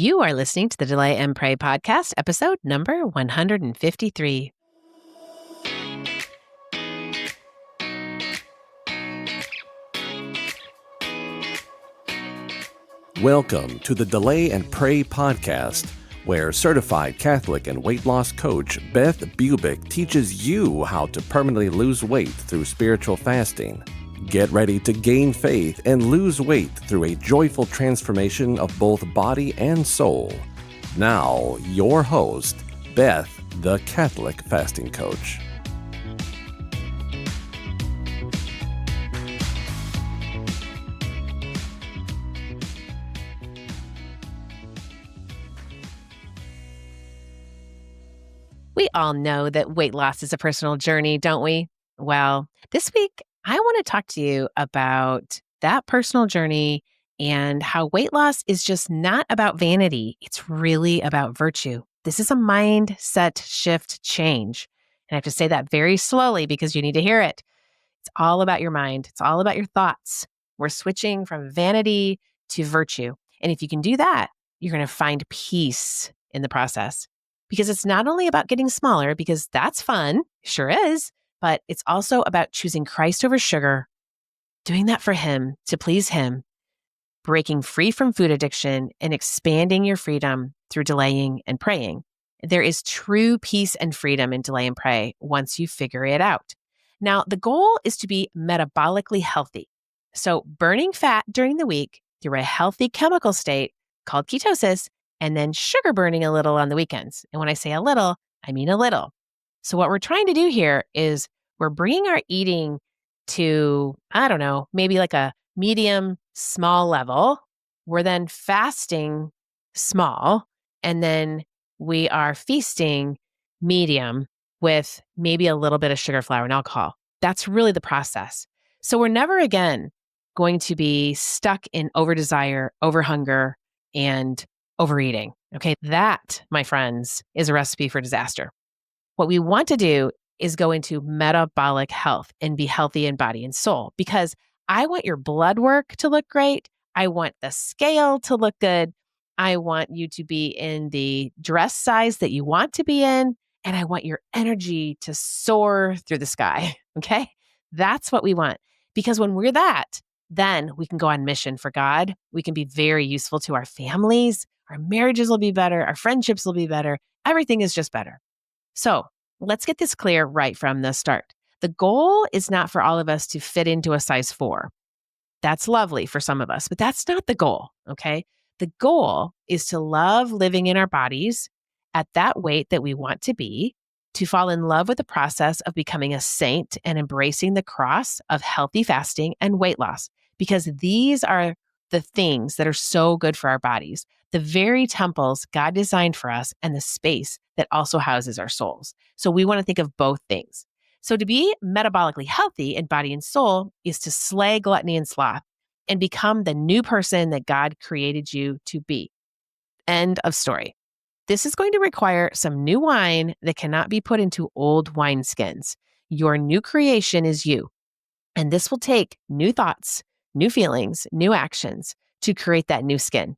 You are listening to the Delay and Pray podcast, episode number 153. Welcome to the Delay and Pray podcast, where certified Catholic and weight loss coach Beth teaches you how to permanently lose weight through spiritual fasting. Get ready to gain faith and lose weight through a joyful transformation of both body and soul. Now, your host, Beth, the Catholic fasting coach. We all know that weight loss is a personal journey, don't we? Well, this week, I want to talk to you about that personal journey and how weight loss is just not about vanity. It's really about virtue. This is a mindset shift change. And I have to say that very slowly because you need to hear it. It's all about your mind. It's all about your thoughts. We're switching from vanity to virtue. And if you can do that, you're going to find peace in the process. Because it's not only about getting smaller, because that's fun, sure is, but it's also about choosing Christ over sugar, doing that for Him, to please Him, breaking free from food addiction, and expanding your freedom through delaying and praying. There is true peace and freedom in delay and pray once you figure it out. Now, the goal is to be metabolically healthy. So burning fat during the week through a healthy chemical state called ketosis, and then sugar burning a little on the weekends. And when I say a little, I mean a little. So what we're trying to do here is we're bringing our eating to, maybe like a medium, small level. We're then fasting small, and then we are feasting medium with maybe a little bit of sugar, flour, and alcohol. That's really the process. So we're never again going to be stuck in over-desire, over-hunger, and overeating. Okay, that, my friends, is a recipe for disaster. What we want to do is go into metabolic health and be healthy in body and soul, because I want your blood work to look great. I want the scale to look good. I want you to be in the dress size that you want to be in. And I want your energy to soar through the sky. Okay, that's what we want. Because when we're that, then we can go on mission for God. We can be very useful to our families. Our marriages will be better. Our friendships will be better. Everything is just better. So let's get this clear right from the start. The goal is not for all of us to fit into a size 4. That's lovely for some of us, but that's not the goal, okay? The goal is to love living in our bodies at that weight that we want to be, to fall in love with the process of becoming a saint and embracing the cross of healthy fasting and weight loss, because these are the things that are so good for our bodies, the very temples God designed for us and the space that also houses our souls. So we want to think of both things. So to be metabolically healthy in body and soul is to slay gluttony and sloth and become the new person that God created you to be. End of story. This is going to require some new wine that cannot be put into old wineskins. Your new creation is you. And this will take new thoughts, new feelings, new actions to create that new skin.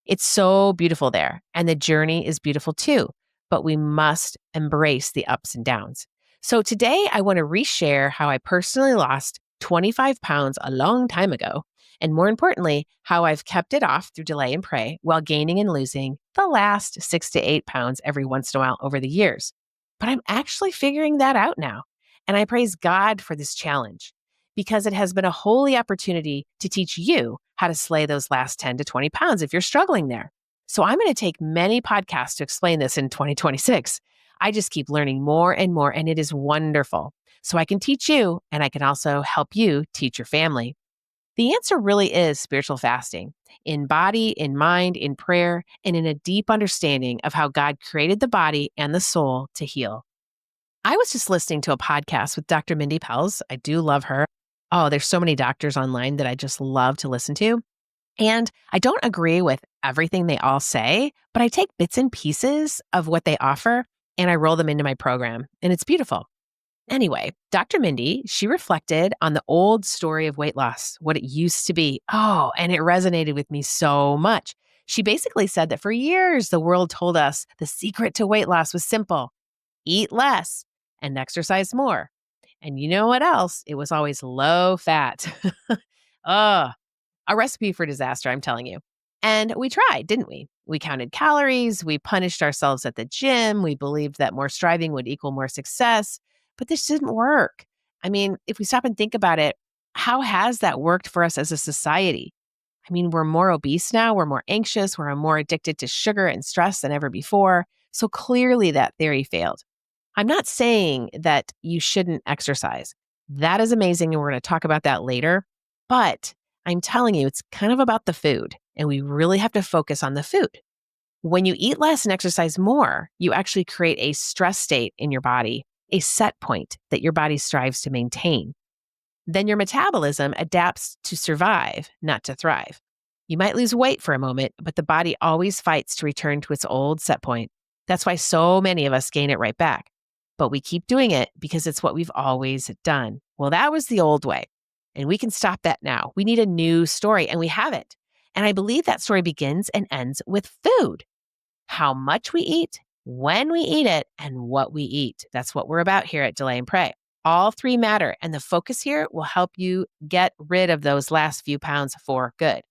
It's so beautiful there. And the journey is beautiful too, but we must embrace the ups and downs. So today I want to reshare how I personally lost 25 pounds a long time ago. And more importantly, how I've kept it off through delay and pray while gaining and losing the last 6 to 8 pounds every once in a while over the years. But I'm actually figuring that out now. And I praise God for this challenge, because it has been a holy opportunity to teach you how to slay those last 10 to 20 pounds if you're struggling there. So I'm going to take many podcasts to explain this in 2026. I just keep learning more and more, and it is wonderful. So I can teach you, and I can also help you teach your family. The answer really is spiritual fasting, in body, in mind, in prayer, and in a deep understanding of how God created the body and the soul to heal. I was just listening to a podcast with Dr. Mindy Pelz. I do love her. Oh, there's so many doctors online that I just love to listen to. And I don't agree with everything they all say, but I take bits and pieces of what they offer and I roll them into my program, and it's beautiful. Anyway, Dr. Mindy, she reflected on the old story of weight loss, what it used to be. Oh, and it resonated with me so much. She basically said that for years, the world told us the secret to weight loss was simple: eat less and exercise more. And you know what else? It was always low fat. Ugh, a recipe for disaster, I'm telling you. And we tried, didn't we? We counted calories, we punished ourselves at the gym, we believed that more striving would equal more success, but this didn't work. I mean, if we stop and think about it, how has that worked for us as a society? I mean, we're more obese now, we're more anxious, we're more addicted to sugar and stress than ever before. So clearly that theory failed. I'm not saying that you shouldn't exercise. That is amazing, and we're going to talk about that later. But I'm telling you, it's kind of about the food, and we really have to focus on the food. When you eat less and exercise more, you actually create a stress state in your body, a set point that your body strives to maintain. Then your metabolism adapts to survive, not to thrive. You might lose weight for a moment, but the body always fights to return to its old set point. That's why so many of us gain it right back. But we keep doing it because it's what we've always done. Well, that was the old way, and we can stop that now. We need a new story, and we have it. And I believe that story begins and ends with food. How much we eat, when we eat it, and what we eat. That's what we're about here at Delay and Pray. All three matter, and the focus here will help you get rid of those last few pounds for good.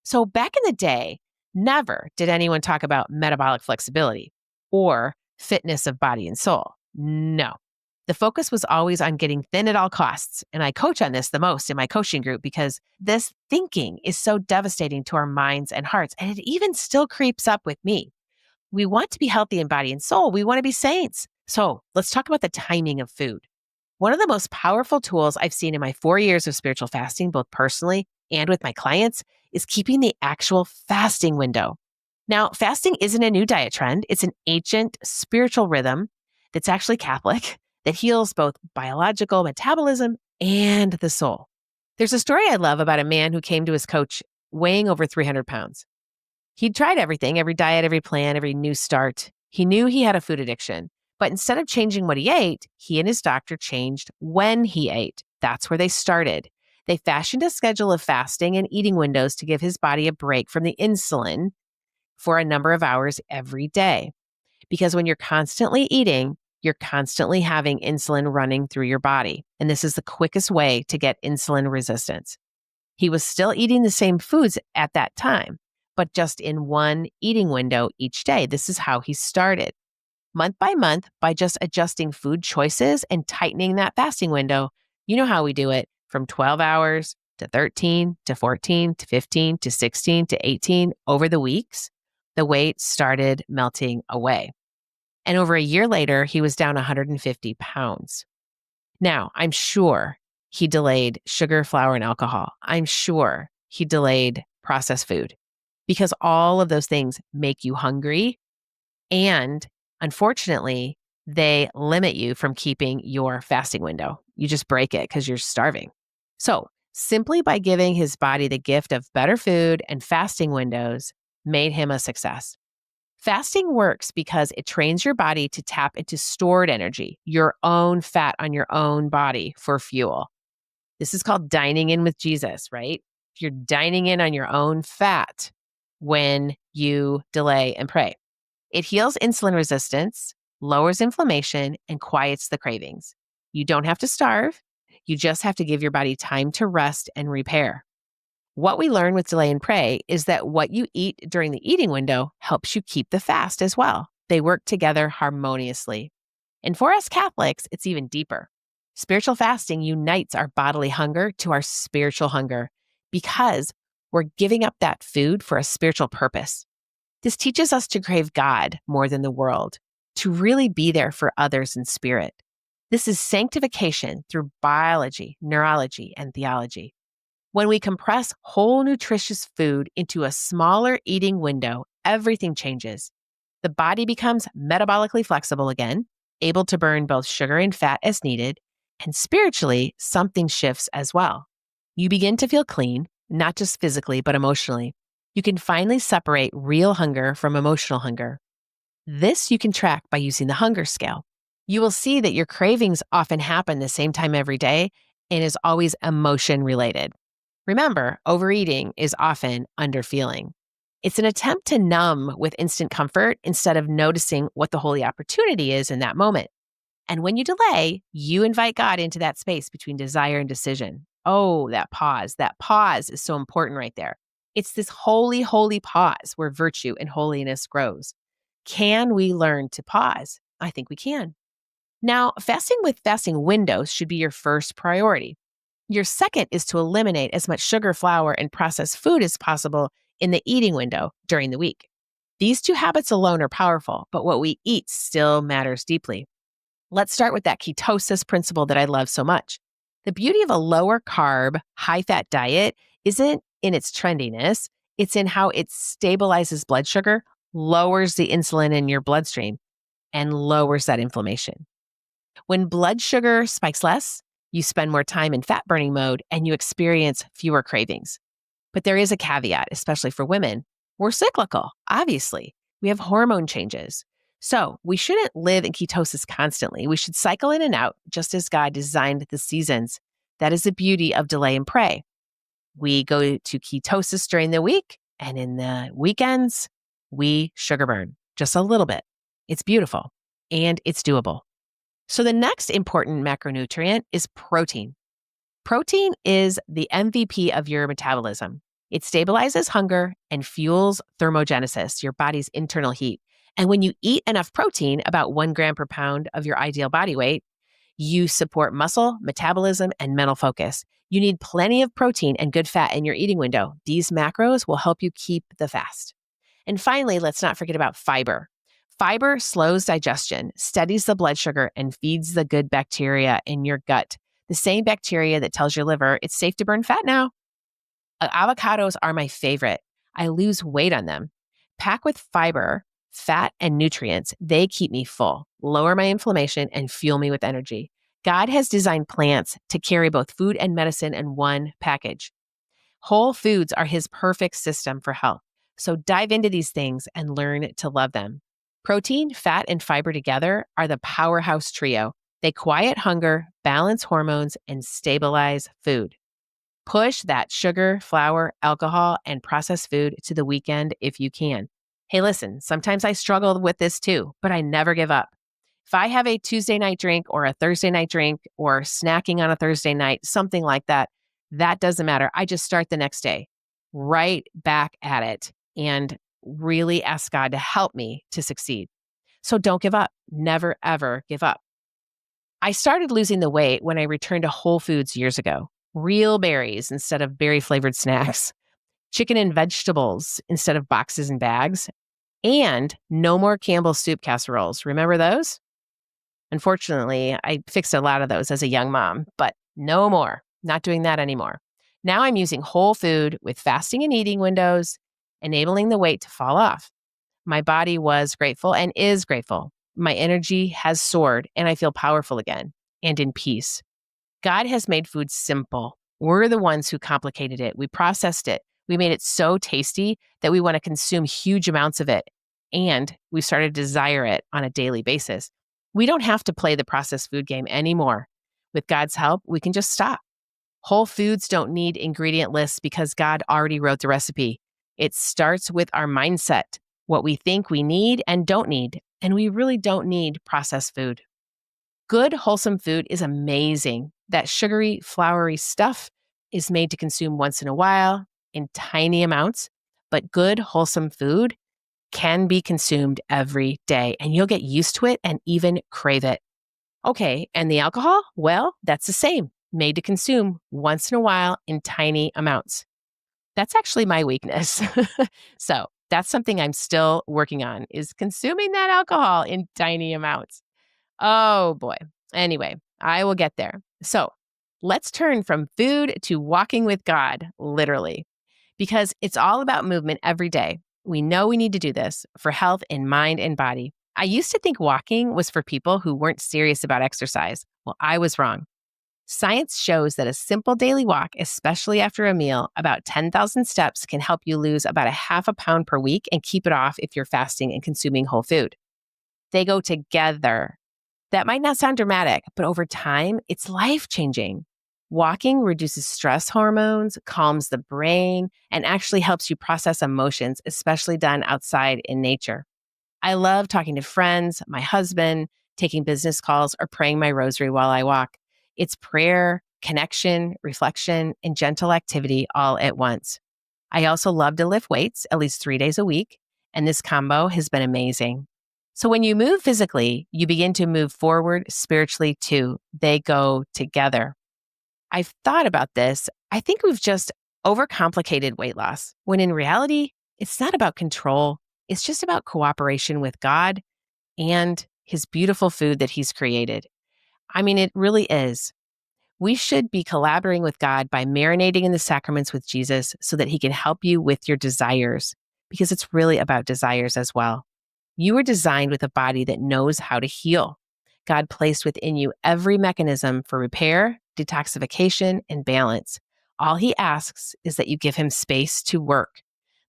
So back in the day, never did anyone talk about metabolic flexibility or fitness of body and soul. No. The focus was always on getting thin at all costs. And I coach on this the most in my coaching group because this thinking is so devastating to our minds and hearts. And it even still creeps up with me. We want to be healthy in body and soul. We want to be saints. So let's talk about the timing of food. One of the most powerful tools I've seen in my 4 years of spiritual fasting, both personally and with my clients, is keeping the actual fasting window. Now, fasting isn't a new diet trend. It's an ancient spiritual rhythm that's actually Catholic, that heals both biological metabolism and the soul. There's a story I love about a man who came to his coach weighing over 300 pounds. He'd tried everything, every diet, every plan, every new start. He knew he had a food addiction. But instead of changing what he ate, he and his doctor changed when he ate. That's where they started. They fashioned a schedule of fasting and eating windows to give his body a break from the insulin for a number of hours every day. Because when you're constantly eating, you're constantly having insulin running through your body. And this is the quickest way to get insulin resistance. He was still eating the same foods at that time, but just in one eating window each day. This is how he started. Month by month, by just adjusting food choices and tightening that fasting window, you know how we do it, from 12 hours to 13 to 14 to 15 to 16 to 18 over the weeks, the weight started melting away. And over a year later, he was down 150 pounds. Now, I'm sure he delayed sugar, flour, and alcohol. I'm sure he delayed processed food because all of those things make you hungry. And unfortunately, they limit you from keeping your fasting window. You just break it because you're starving. So simply by giving his body the gift of better food and fasting windows made him a success. Fasting works because it trains your body to tap into stored energy, your own fat on your own body for fuel. This is called dining in with Jesus, right? You're dining in on your own fat when you delay and pray. It heals insulin resistance, lowers inflammation, and quiets the cravings. You don't have to starve. You just have to give your body time to rest and repair. What we learn with Delay and Pray is that what you eat during the eating window helps you keep the fast as well. They work together harmoniously. And for us Catholics, it's even deeper. Spiritual fasting unites our bodily hunger to our spiritual hunger because we're giving up that food for a spiritual purpose. This teaches us to crave God more than the world, to really be there for others in spirit. This is sanctification through biology, neurology, and theology. When we compress whole nutritious food into a smaller eating window, everything changes. The body becomes metabolically flexible again, able to burn both sugar and fat as needed, and spiritually, something shifts as well. You begin to feel clean, not just physically, but emotionally. You can finally separate real hunger from emotional hunger. This you can track by using the hunger scale. You will see that your cravings often happen the same time every day and is always emotion related. Remember, overeating is often underfeeling. It's an attempt to numb with instant comfort instead of noticing what the holy opportunity is in that moment. And when you delay, you invite God into that space between desire and decision. Oh, that pause. That pause is so important right there. It's this holy, holy pause where virtue and holiness grows. Can we learn to pause? I think we can. Now, fasting with fasting windows should be your first priority. Your second is to eliminate as much sugar, flour, and processed food as possible in the eating window during the week. These two habits alone are powerful, but what we eat still matters deeply. Let's start with that ketosis principle that I love so much. The beauty of a lower carb, high fat diet isn't in its trendiness, it's in how it stabilizes blood sugar, lowers the insulin in your bloodstream, and lowers that inflammation. When blood sugar spikes less, you spend more time in fat burning mode and you experience fewer cravings. But there is a caveat, especially for women. We're cyclical, obviously. We have hormone changes. So we shouldn't live in ketosis constantly. We should cycle in and out just as God designed the seasons. That is the beauty of delay and pray. We go to ketosis during the week, and in the weekends, we sugar burn just a little bit. It's beautiful and it's doable. So the next important macronutrient is protein. Protein is the MVP of your metabolism. It stabilizes hunger and fuels thermogenesis, your body's internal heat. And when you eat enough protein, about 1 gram per pound of your ideal body weight, you support muscle, metabolism, and mental focus. You need plenty of protein and good fat in your eating window. These macros will help you keep the fast. And finally, let's not forget about fiber. Fiber slows digestion, steadies the blood sugar, and feeds the good bacteria in your gut. The same bacteria that tells your liver it's safe to burn fat now. Avocados are my favorite. I lose weight on them. Packed with fiber, fat, and nutrients, they keep me full, lower my inflammation, and fuel me with energy. God has designed plants to carry both food and medicine in one package. Whole foods are his perfect system for health. So dive into these things and learn to love them. Protein, fat, and fiber together are the powerhouse trio. They quiet hunger, balance hormones, and stabilize food. Push that sugar, flour, alcohol, and processed food to the weekend if you can. Hey, listen, sometimes I struggle with this too, but I never give up. If I have a Tuesday night drink or a Thursday night drink or snacking on a Thursday night, something like that, that doesn't matter. I just start the next day, right back at it, and really ask God to help me to succeed. So don't give up. Never, ever give up. I started losing the weight when I returned to Whole Foods years ago. Real berries instead of berry-flavored snacks, chicken and vegetables instead of boxes and bags, and no more Campbell's soup casseroles. Remember those? Unfortunately, I fixed a lot of those as a young mom, but no more. Not doing that anymore. Now I'm using whole food with fasting and eating windows, enabling the weight to fall off. My body was grateful and is grateful. My energy has soared and I feel powerful again and in peace. God has made food simple. We're the ones who complicated it. We processed it. We made it so tasty that we want to consume huge amounts of it. And we started to desire it on a daily basis. We don't have to play the processed food game anymore. With God's help, we can just stop. Whole foods don't need ingredient lists because God already wrote the recipe. It starts with our mindset, what we think we need and don't need. And we really don't need processed food. Good, wholesome food is amazing. That sugary, floury stuff is made to consume once in a while in tiny amounts, but good, wholesome food can be consumed every day, and you'll get used to it and even crave it. Okay, and the alcohol? Well, that's the same, made to consume once in a while in tiny amounts. That's actually my weakness. So that's something I'm still working on, is consuming that alcohol in tiny amounts. Oh boy. Anyway, I will get there. So let's turn from food to walking with God, literally, because it's all about movement every day. We know we need to do this for health in mind and body. I used to think walking was for people who weren't serious about exercise. Well, I was wrong. Science shows that a simple daily walk, especially after a meal, about 10,000 steps can help you lose about a half a pound per week and keep it off if you're fasting and consuming whole food. They go together. That might not sound dramatic, but over time, it's life-changing. Walking reduces stress hormones, calms the brain, and actually helps you process emotions, especially done outside in nature. I love talking to friends, my husband, taking business calls, or praying my rosary while I walk. It's prayer, connection, reflection, and gentle activity all at once. I also love to lift weights at least 3 days a week, and this combo has been amazing. So when you move physically, you begin to move forward spiritually too. They go together. I've thought about this. I think we've just overcomplicated weight loss, when in reality, it's not about control. It's just about cooperation with God and his beautiful food that he's created. I mean, it really is. We should be collaborating with God by marinating in the sacraments with Jesus so that he can help you with your desires, because it's really about desires as well. You were designed with a body that knows how to heal. God placed within you every mechanism for repair, detoxification, and balance. All he asks is that you give him space to work.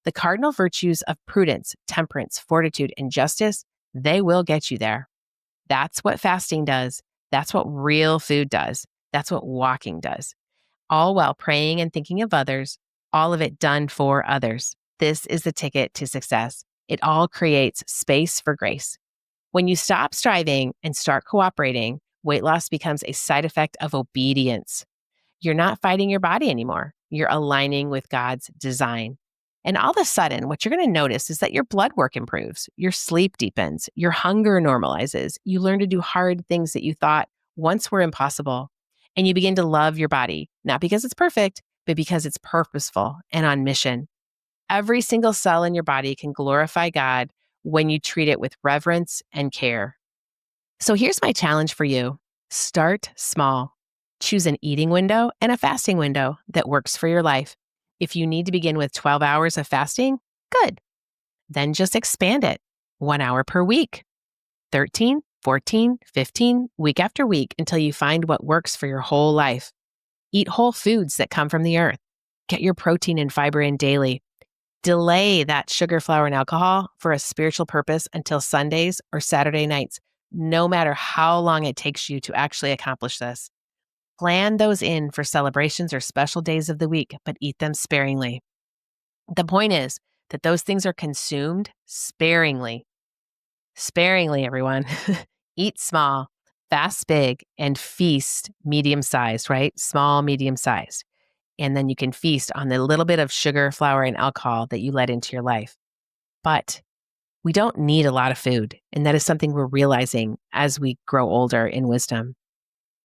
The cardinal virtues of prudence, temperance, fortitude, and justice, they will get you there. That's what fasting does. That's what real food does. That's what walking does. All while praying and thinking of others, all of it done for others. This is the ticket to success. It all creates space for grace. When you stop striving and start cooperating, weight loss becomes a side effect of obedience. You're not fighting your body anymore. You're aligning with God's design. And all of a sudden, what you're going to notice is that your blood work improves, your sleep deepens, your hunger normalizes. You learn to do hard things that you thought once were impossible. And you begin to love your body, not because it's perfect, but because it's purposeful and on mission. Every single cell in your body can glorify God when you treat it with reverence and care. So here's my challenge for you. Start small. Choose an eating window and a fasting window that works for your life. If you need to begin with 12 hours of fasting, good. Then just expand it. 1 hour per week. 13, 14, 15, week after week until you find what works for your whole life. Eat whole foods that come from the earth. Get your protein and fiber in daily. Delay that sugar, flour, and alcohol for a spiritual purpose until Sundays or Saturday nights, no matter how long it takes you to actually accomplish this. Plan those in for celebrations or special days of the week, but eat them sparingly. The point is that those things are consumed sparingly. Sparingly, everyone. Eat small, fast big, and feast medium-sized, right? Small, medium-sized. And then you can feast on the little bit of sugar, flour, and alcohol that you let into your life. But we don't need a lot of food. And that is something we're realizing as we grow older in wisdom.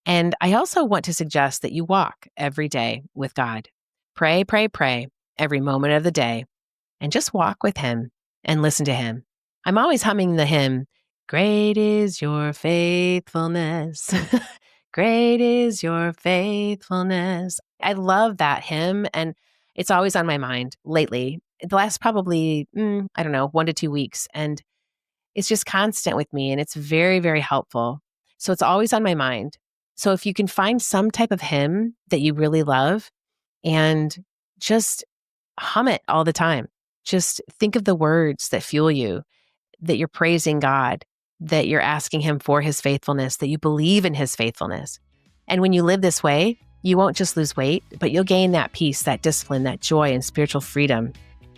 And I also want to suggest that you walk every day with God. Pray, pray, pray every moment of the day, and just walk with him and listen to him. I'm always humming the hymn, "Great is your faithfulness." Great is your faithfulness. I love that hymn, and it's always on my mind lately. The last probably, 1 to 2 weeks, and it's just constant with me, and it's very, very helpful. So it's always on my mind. So if you can find some type of hymn that you really love and just hum it all the time, just think of the words that fuel you, that you're praising God, that you're asking him for his faithfulness, that you believe in his faithfulness. And when you live this way, you won't just lose weight, but you'll gain that peace, that discipline, that joy, and spiritual freedom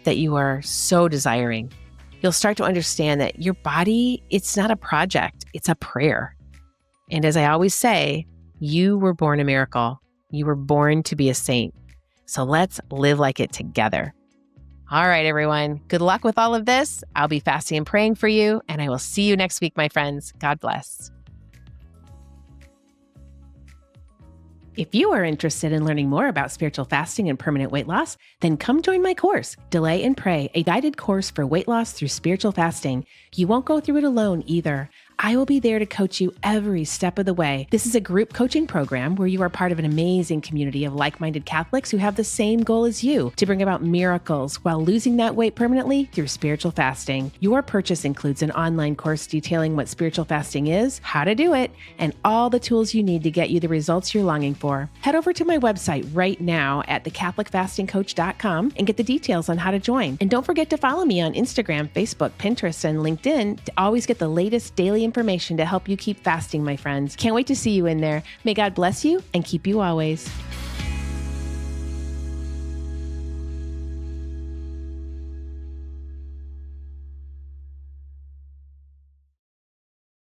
that you are so desiring. You'll start to understand that your body, it's not a project, it's a prayer. And as I always say, you were born a miracle. You were born to be a saint. So let's live like it together. All right, everyone. Good luck with all of this. I'll be fasting and praying for you, and I will see you next week, my friends. God bless. If you are interested in learning more about spiritual fasting and permanent weight loss, then come join my course, Delay and Pray, a guided course for weight loss through spiritual fasting. You won't go through it alone either. I will be there to coach you every step of the way. This is a group coaching program where you are part of an amazing community of like-minded Catholics who have the same goal as you, to bring about miracles while losing that weight permanently through spiritual fasting. Your purchase includes an online course detailing what spiritual fasting is, how to do it, and all the tools you need to get you the results you're longing for. Head over to my website right now at thecatholicfastingcoach.com and get the details on how to join. And don't forget to follow me on Instagram, Facebook, Pinterest, and LinkedIn to always get the latest daily information to help you keep fasting, my friends. Can't wait to see you in there. May God bless you and keep you always.